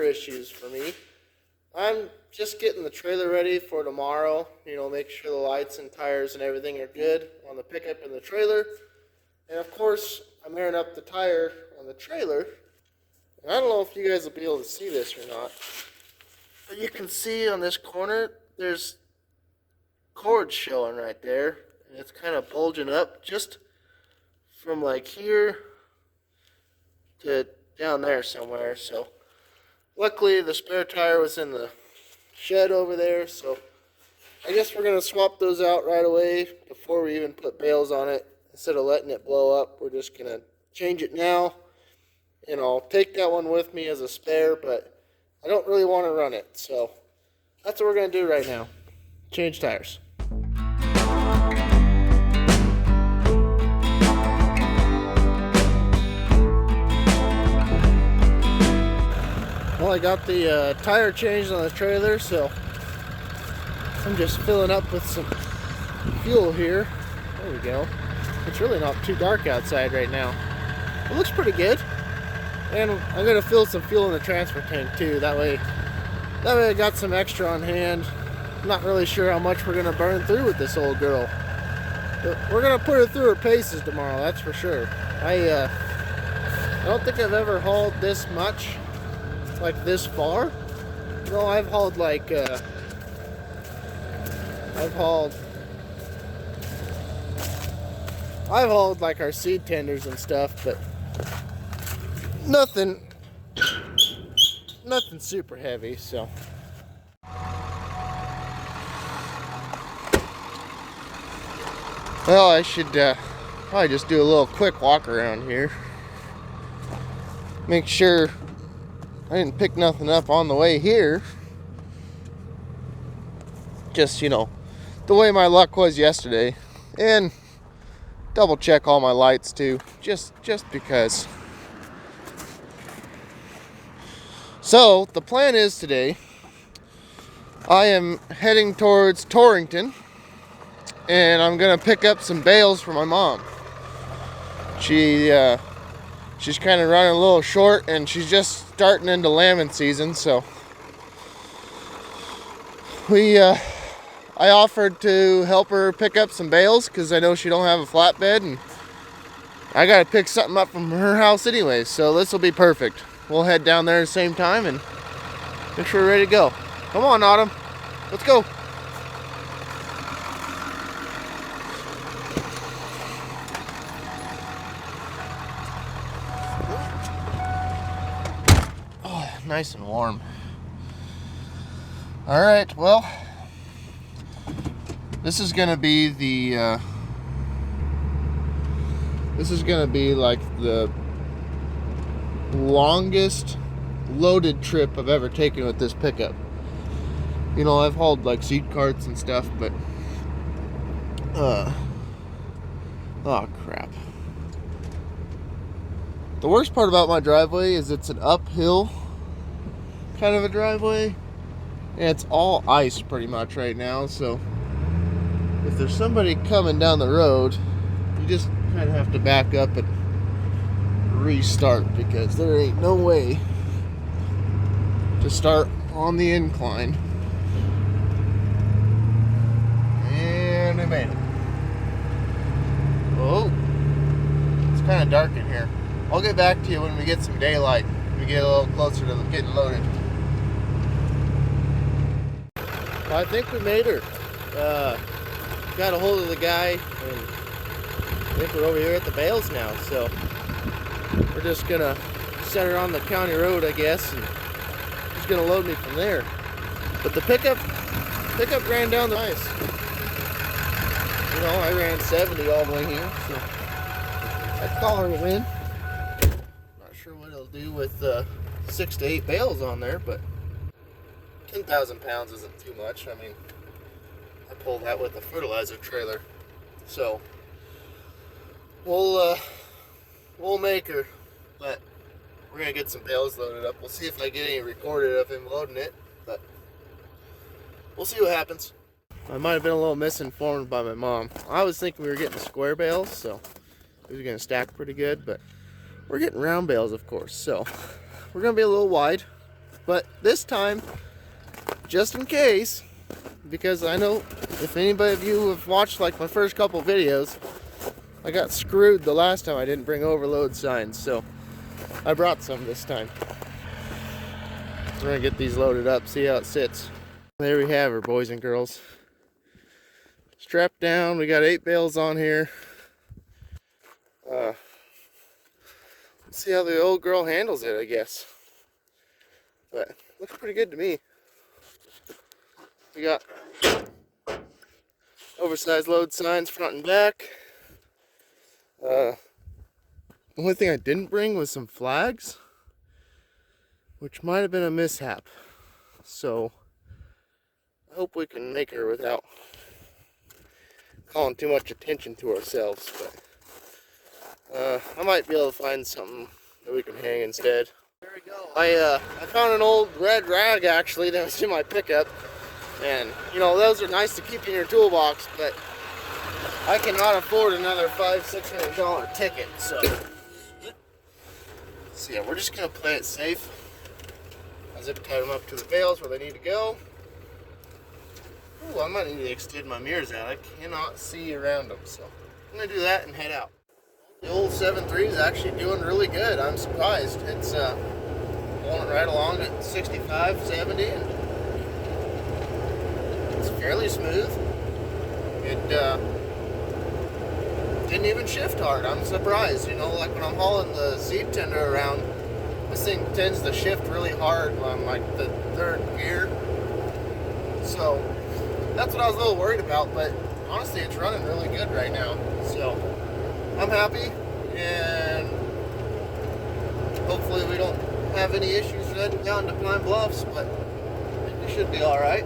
issues for me. I'm just getting the trailer ready for tomorrow. You know, make sure the lights and tires and everything are good on the pickup and the trailer. And of course, I'm airing up the tire on the trailer. And I don't know if you guys will be able to see this or not, but you can see on this corner, there's cord showing right there. And it's kind of bulging up just from like here to down there somewhere. So luckily the spare tire was in the shed over there, so I guess we're going to swap those out right away before we even put bales on it. Instead of letting it blow up, we're just going to change it now. And I'll take that one with me as a spare, but I don't really want to run it. So that's what we're going to do right now. Change tires. Well, I got the tire changed on the trailer, so I'm just filling up with some fuel here. There we go. It's really not too dark outside right now. It looks pretty good. And I'm going to fill some fuel in the transfer tank too. That way I got some extra on hand. I'm not really sure how much we're going to burn through with this old girl. But we're going to put her through her paces tomorrow, that's for sure. I don't think I've ever hauled this much, like this far. You know, I've hauled like like our seed tenders and stuff, but nothing super heavy. So well, I should probably just do a little quick walk around here, make sure I didn't pick nothing up on the way here. Just, you know, the way my luck was yesterday, and double check all my lights too, just because. So the plan is today I am heading towards Torrington, and I'm gonna pick up some bales for my mom. She's kind of running a little short, and she's just starting into lambing season, so I offered to help her pick up some bales because I know she don't have a flatbed, and I gotta pick something up from her house anyway, so this will be perfect. We'll head down there at the same time and make sure we're ready to go. Come on, Autumn, let's go. Oh, nice and warm. All right, well, this is gonna be the like the longest loaded trip I've ever taken with this pickup. You know, I've hauled like seed carts and stuff, but oh crap. The worst part about my driveway is it's an uphill kind of a driveway, and it's all ice pretty much right now, so if there's somebody coming down the road, you just kind of have to back up and restart, because there ain't no way to start on the incline. And we made it. Oh, it's kind of dark in here. I'll get back to you when we get some daylight. We get a little closer to getting loaded. Well, I think we made her. Got a hold of the guy, and I think we're over here at the bales now, so we're just gonna set her on the county road, I guess, and she's gonna load me from there. But the pickup ran down the ice. You know, I ran 70 all the way here, so I'd call her a win. Not sure what it'll do with 6 to 8 bales on there, but 10,000 pounds isn't too much. I mean, I pulled that with a fertilizer trailer, so we'll make her. But we're gonna get some bales loaded up. We'll see if I get any recorded of him loading it, but we'll see what happens. I might have been a little misinformed by my mom. I was thinking we were getting square bales, so it was gonna stack pretty good, but we're getting round bales, of course. So we're gonna be a little wide, But this time, just in case, because I know if anybody of you have watched like my first couple videos, I got screwed the last time I didn't bring overload signs, so I brought some this time. We're gonna get these loaded up, see how it sits. There we have her, boys and girls. Strapped down, we got 8 bales on here. Let's see how the old girl handles it, I guess. But looks pretty good to me. We got oversized load signs front and back. The only thing I didn't bring was some flags, which might have been a mishap. So I hope we can make her without calling too much attention to ourselves. But I might be able to find something that we can hang instead. There we go. I found an old red rag actually that was in my pickup, and you know, those are nice to keep in your toolbox, but I cannot afford another $500-600 ticket. So yeah, we're just gonna play it safe. I zip tie them up to the bales where they need to go. Ooh, I might need to extend my mirrors out. I cannot see around them, so I'm gonna do that and head out. The old 7.3 is actually doing really good. I'm surprised. It's going right along at 65, 70, and it's fairly smooth. It didn't even shift hard. I'm surprised. You know, like when I'm hauling the seed tender around, this thing tends to shift really hard when I'm like the 3rd gear. So that's what I was a little worried about, but honestly it's running really good right now. So I'm happy, and hopefully we don't have any issues heading down to Pine Bluffs, but I think we should be alright.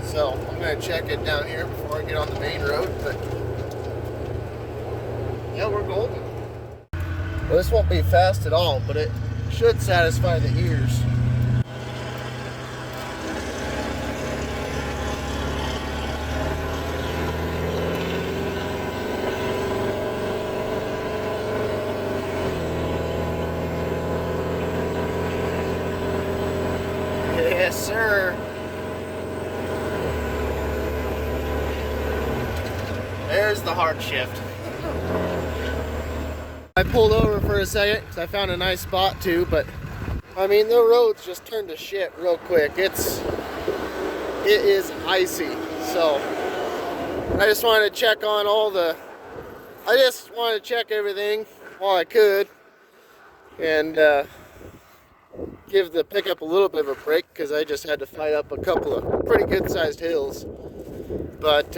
So I'm going to check it down here before I get on the main road, but yeah, we're golden. Well, this won't be fast at all, but it should satisfy the ears. Yes, sir. There's the hard shift. I pulled over for a second because I found a nice spot too, but I mean the roads just turned to shit real quick. It is icy, so I just wanted to check on everything while I could, and give the pickup a little bit of a break because I just had to fight up a couple of pretty good sized hills. But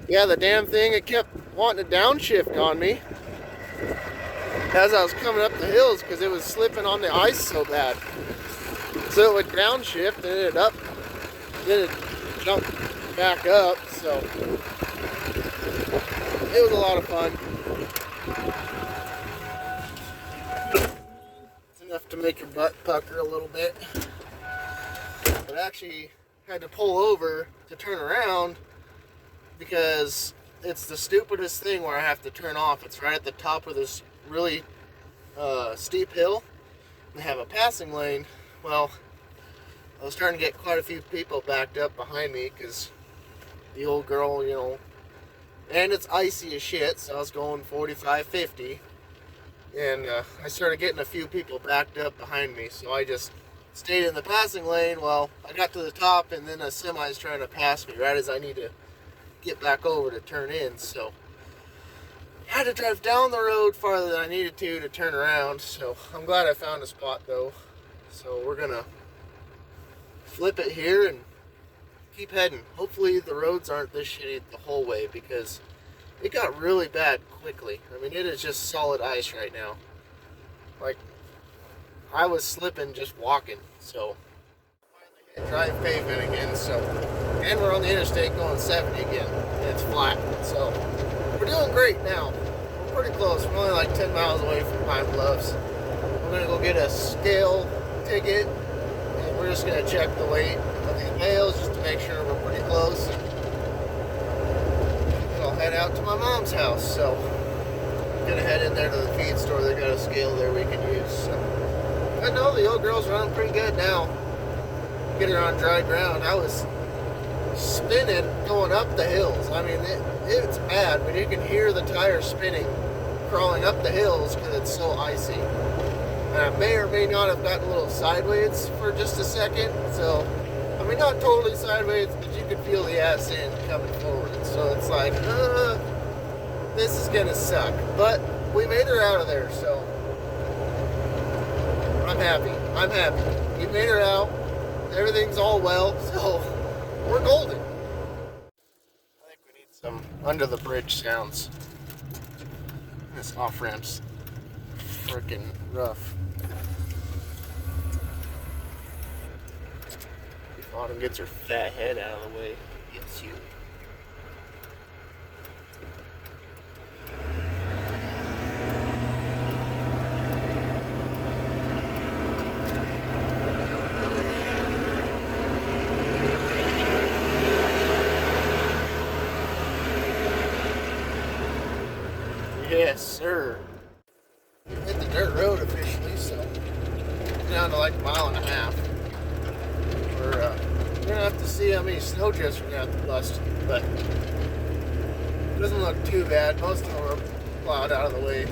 yeah, the damn thing, it kept wanting to downshift on me as I was coming up the hills because it was slipping on the ice so bad. So it would downshift and then it jumped back up. So it was a lot of fun. It's enough to make your butt pucker a little bit. But I actually had to pull over to turn around because it's the stupidest thing where I have to turn off. It's right at the top of this really steep hill. They have a passing lane. Well, I was starting to get quite a few people backed up behind me because the old girl, you know, and it's icy as shit, so I was going 45, 50, and I started getting a few people backed up behind me, so I just stayed in the passing lane. Well, I got to the top, and then a semi's trying to pass me right as I need to get back over to turn in, so I had to drive down the road farther than I needed to turn around. So I'm glad I found a spot though. So we're gonna flip it here and keep heading. Hopefully the roads aren't this shitty the whole way because it got really bad quickly. I mean, it is just solid ice right now. Like, I was slipping just walking. So finally hit drive pavement again. So, and we're on the interstate going 70 again, and it's flat. So we're doing great now. We're pretty close. We're only like 10 miles away from Pine Bluffs. We're gonna go get a scale ticket, and we're just gonna check the weight of these bales just to make sure we're pretty close. And I'll head out to my mom's house. So I'm gonna head in there to the feed store. They got a scale there we can use. So I know the old girl's running pretty good now. Get her on dry ground. I was spinning going up the hills. I mean, it's bad, but you can hear the tires spinning crawling up the hills because it's so icy. And I may or may not have gotten a little sideways for just a second. So, I mean, not totally sideways, but you could feel the ass end coming forward. So it's like, this is gonna suck. But we made her out of there, so I'm happy. I'm happy. We made her out. Everything's all well, so we're golden. I think we need some under the bridge sounds. This off ramp's freaking rough. If Autumn gets her fat head out of the way, gets you. Yes, sir. We hit the dirt road officially, so we're down to like a mile and a half. We're gonna have to see how many snowdrifts we're gonna have to bust, but it doesn't look too bad. Most of them are plowed out of the way.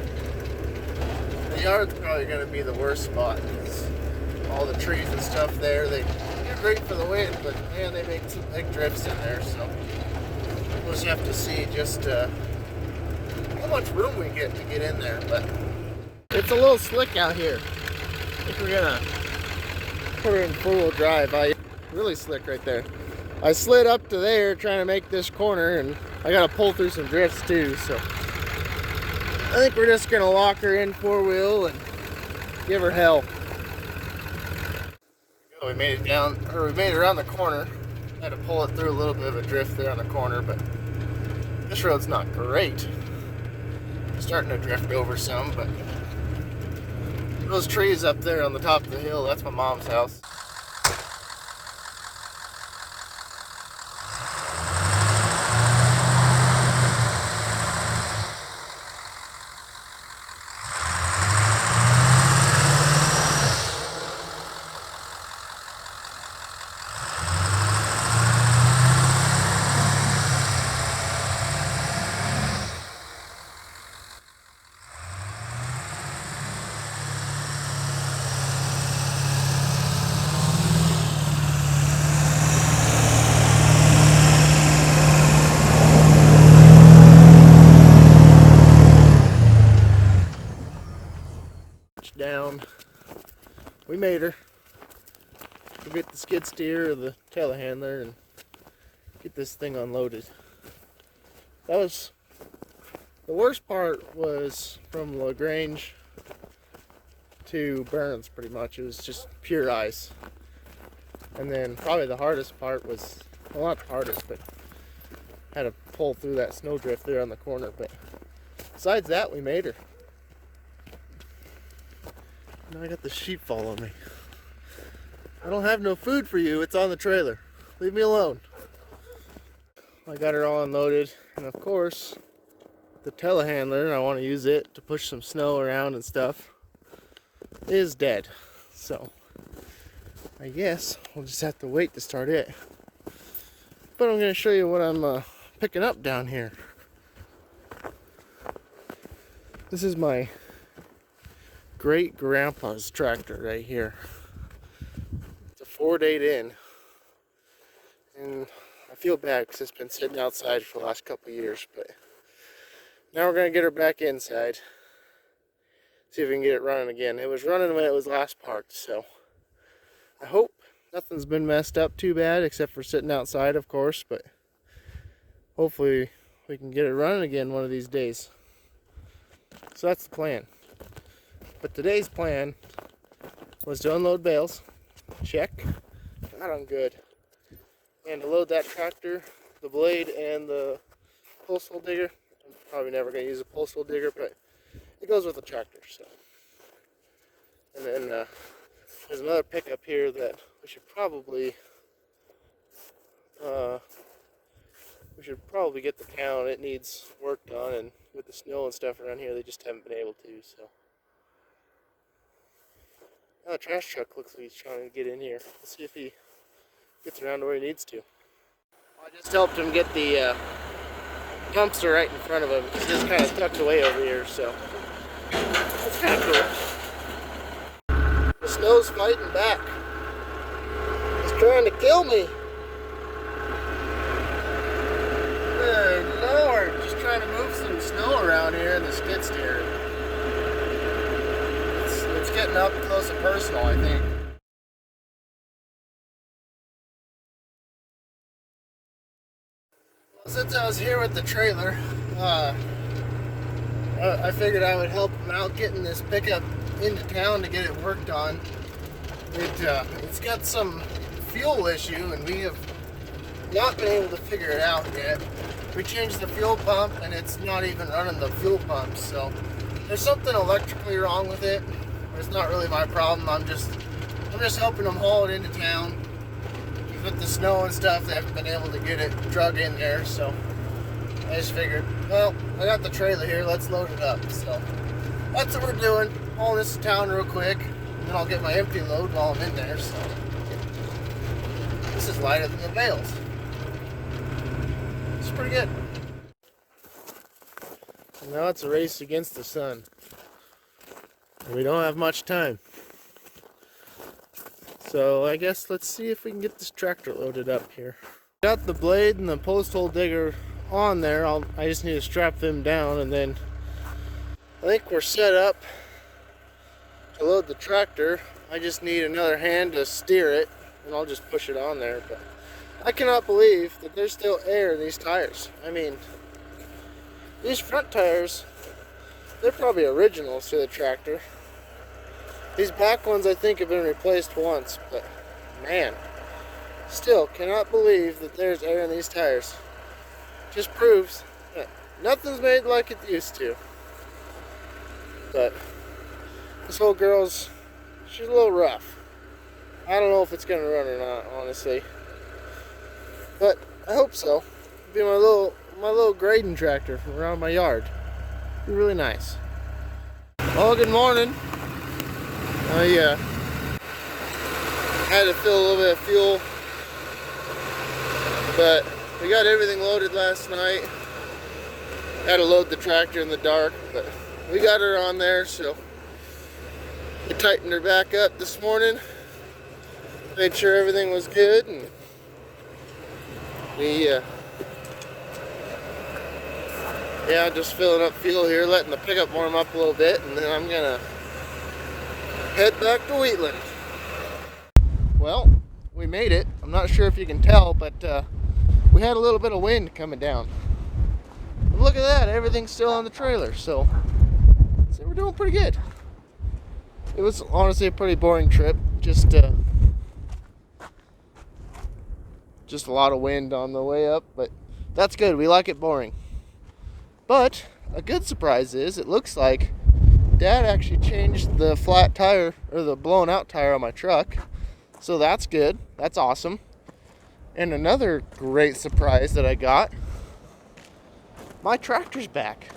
The yard's probably gonna be the worst spot because all the trees and stuff there, they're great for the wind, but man, they make some big drifts in there, so we'll just have to see just how much room we get to get in there. But it's a little slick out here. I think we're gonna put her in four-wheel drive. Really slick right there. I slid up to there trying to make this corner, and I gotta pull through some drifts too, so I think we're just gonna lock her in four-wheel and give her hell. We made it down, or we made it around the corner. Had to pull it through a little bit of a drift there on the corner, but this road's not great. Starting to drift over some, but those trees up there on the top of the hill, that's my mom's house. Down. We made her. We'll get the skid steer or the telehandler and get this thing unloaded. That was the worst part, was from LaGrange to Burns pretty much. It was just pure ice. And then probably the hardest part was, well, not the hardest, but had to pull through that snowdrift there on the corner. But besides that, we made her. Now I got the sheep following me. I don't have no food for you. It's on the trailer. Leave me alone. I got her all unloaded, and of course, the telehandler, I want to use it to push some snow around and stuff, is dead. So I guess we'll just have to wait to start it. But I'm going to show you what I'm picking up down here. This is my great grandpa's tractor right here. It's a Ford 8N, and I feel bad because it's been sitting outside for the last couple of years, but now we're going to get her back inside, see if we can get it running again. It was running when it was last parked, so I hope nothing's been messed up too bad except for sitting outside, of course, but hopefully we can get it running again one of these days. So that's the plan. But today's plan was to unload bales, check, got on good, and to load that tractor, the blade, and the postal digger. I'm probably never going to use a postal digger, but it goes with the tractor. So, and then there's another pickup here that we should probably get to town. It needs work done, and with the snow and stuff around here, they just haven't been able to. So. Now the trash truck looks like he's trying to get in here. Let's see if he gets around to where he needs to. I just helped him get the dumpster right in front of him. It's just kind of tucked away over here, so that's kind of cool. The snow's fighting back. It's trying to kill me. Good Lord, just trying to move some snow around here in the skid steer. It's getting up close and personal, I think. Since I was here with the trailer, I figured I would help him out getting this pickup into town to get it worked on. It's got some fuel issue, and we have not been able to figure it out yet. We changed the fuel pump, and it's not even running the fuel pump, so there's something electrically wrong with it. It's not really my problem. I'm just helping them haul it into town. With the snow and stuff, they haven't been able to get it drug in there, so I just figured, well, I got the trailer here, let's load it up. So that's what we're doing, hauling this to town real quick, and then I'll get my empty load while I'm in there. So this is lighter than the bales. It's pretty good. Now it's a race against the sun. We don't have much time. So I guess let's see if we can get this tractor loaded up here. Got the blade and the post hole digger on there. I just need to strap them down, and then I think we're set up to load the tractor. I just need another hand to steer it, and I'll just push it on there. But I cannot believe that there's still air in these tires. I mean, these front tires, they're probably originals to the tractor. These back ones I think have been replaced once, but man, still cannot believe that there's air in these tires. Just proves that nothing's made like it used to. But this whole girl's, she's a little rough. I don't know if it's gonna run or not, honestly. But I hope so. It'll be my little grading tractor from around my yard. It'll be really nice. Well, good morning. I had to fill a little bit of fuel, but we got everything loaded last night. Had to load the tractor in the dark, but we got her on there, so we tightened her back up this morning, made sure everything was good, and we just filling up fuel here, letting the pickup warm up a little bit, and then I'm gonna head back to Wheatland. Well, we made it. I'm not sure if you can tell, but we had a little bit of wind coming down. But look at that, everything's still on the trailer, so we're doing pretty good. It was honestly a pretty boring trip, just a lot of wind on the way up, but that's good. We like it boring. But a good surprise is it looks like Dad actually changed the flat tire, or the blown out tire on my truck. So that's good. That's awesome. And another great surprise that I got, my tractor's back.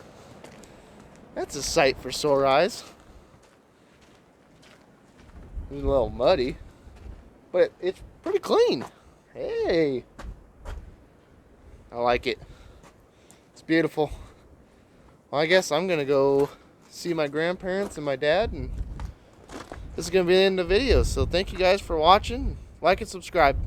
That's a sight for sore eyes. It's a little muddy, but it's pretty clean. Hey, I like it. It's beautiful. Well, I guess I'm gonna go see my grandparents and my dad, and this is going to be the end of the video. So thank you guys for watching. Like and subscribe.